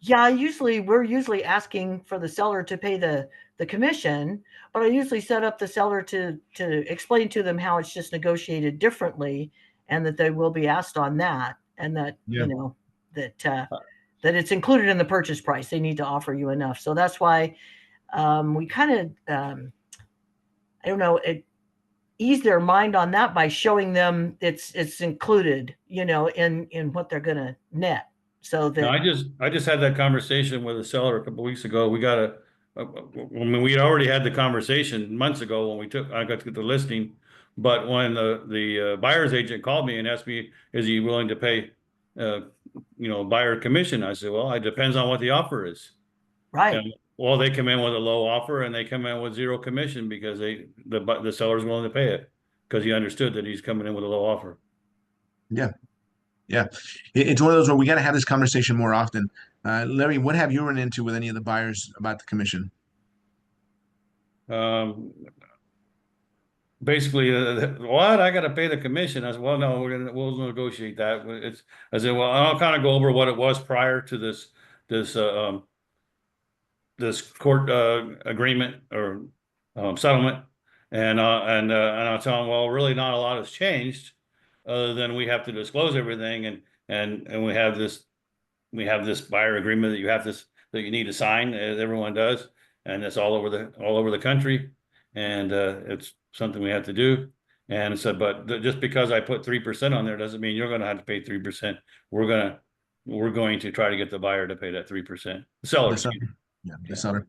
Yeah, we're usually asking for the seller to pay the commission, but I usually set up the seller to explain to them how it's just negotiated differently, and that they will be asked on that, and that Yeah. that it's included in the purchase price. They need to offer you enough. So that's why we kind of I don't know, ease their mind on that by showing them it's included, in what they're going to net. So No, that I just had that conversation with a seller a couple weeks ago. I mean, we had already had the conversation months ago when I got to get the listing. But when the buyer's agent called me and asked me, is he willing to pay, buyer commission? I said, well, it depends on what the offer is. right. And, well, they come in with a low offer and they come in with zero commission because the seller's willing to pay it because he understood that he's coming in with a low offer. Yeah. Yeah. It's one of those where we got to have this conversation more often. Larry, what have you run into with any of the buyers about the commission? Basically, what I got to pay the commission. I said, well, no, we'll negotiate that. I said, well, I'll kind of go over what it was prior to this court agreement or settlement, And I'll tell them, well, really not a lot has changed, other than we have to disclose everything, and we have this buyer agreement that you need to sign, as everyone does, and it's all over the country, and it's something we have to do. And so, but just because I put 3% on there doesn't mean you're going to have to pay 3%. We're going to try to get the buyer to pay that 3%. Seller, The excuse seller. me. Yeah, the Yeah. seller.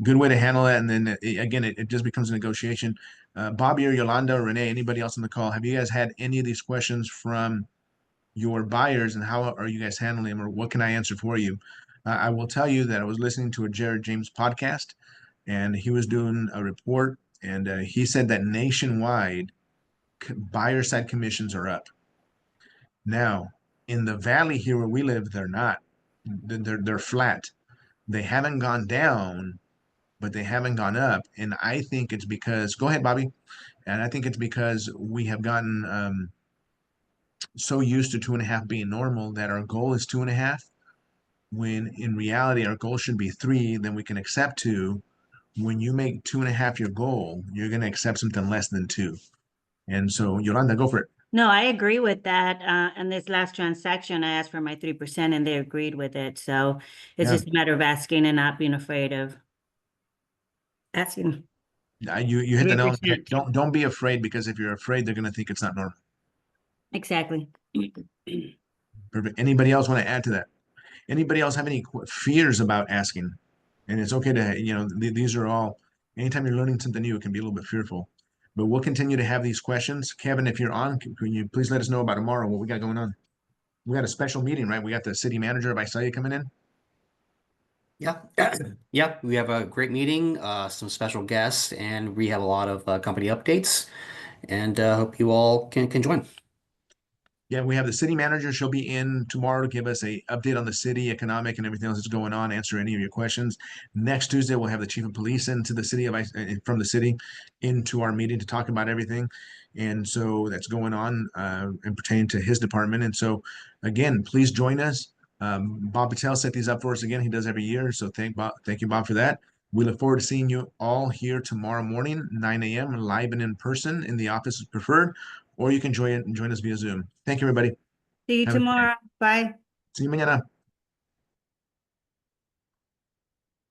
Good way to handle that. And then again, it just becomes a negotiation. Bobby or Yolanda or Renee, anybody else on the call, have you guys had any of these questions from your buyers, and how are you guys handling them, or what can I answer for you? I will tell you that I was listening to a Jared James podcast, and he was doing a report, and he said that nationwide buyer side commissions are up. Now, in the valley here where we live, they're not. They're flat. They haven't gone down, but they haven't gone up. And I think it's because, go ahead, Bobby. And I think it's because we have gotten so used to 2.5 being normal that our goal is 2.5. When in reality, our goal should be 3, then we can accept 2. When you make 2.5 your goal, you're going to accept something less than 2. And so, Yolanda, go for it. No, I agree with that. And this last transaction, I asked for my 3% and they agreed with it. So it's Yeah. just a matter of asking and not being afraid of asking. You hit the nail on the head. 3%. Don't be afraid, because if you're afraid, they're going to think it's not normal. Exactly. Perfect. Anybody else want to add to that? Anybody else have any fears about asking? And it's okay to, these are all, anytime you're learning something new, it can be a little bit fearful. But we'll continue to have these questions. Kevin, if you're on, can you please let us know about tomorrow, what we got going on? We got a special meeting, right? We got the city manager of Visalia coming in. Yeah, yeah, we have a great meeting, some special guests, and we have a lot of company updates. And hope you all can join. Yeah, we have the city manager. She'll be in tomorrow to give us a update on the city, economic, and everything else that's going on, answer any of your questions. Next Tuesday, we'll have the chief of police into the city from the city into our meeting to talk about everything. And so that's going on and pertaining to his department. And so again, please join us. Bob Patel set these up for us again. He does every year. So thank you, Bob, for that. We look forward to seeing you all here tomorrow morning, 9 a.m. live and in person in the office is preferred, or you can join us via Zoom. Thank you, everybody. See you Have a good day. tomorrow. Bye. See you mañana.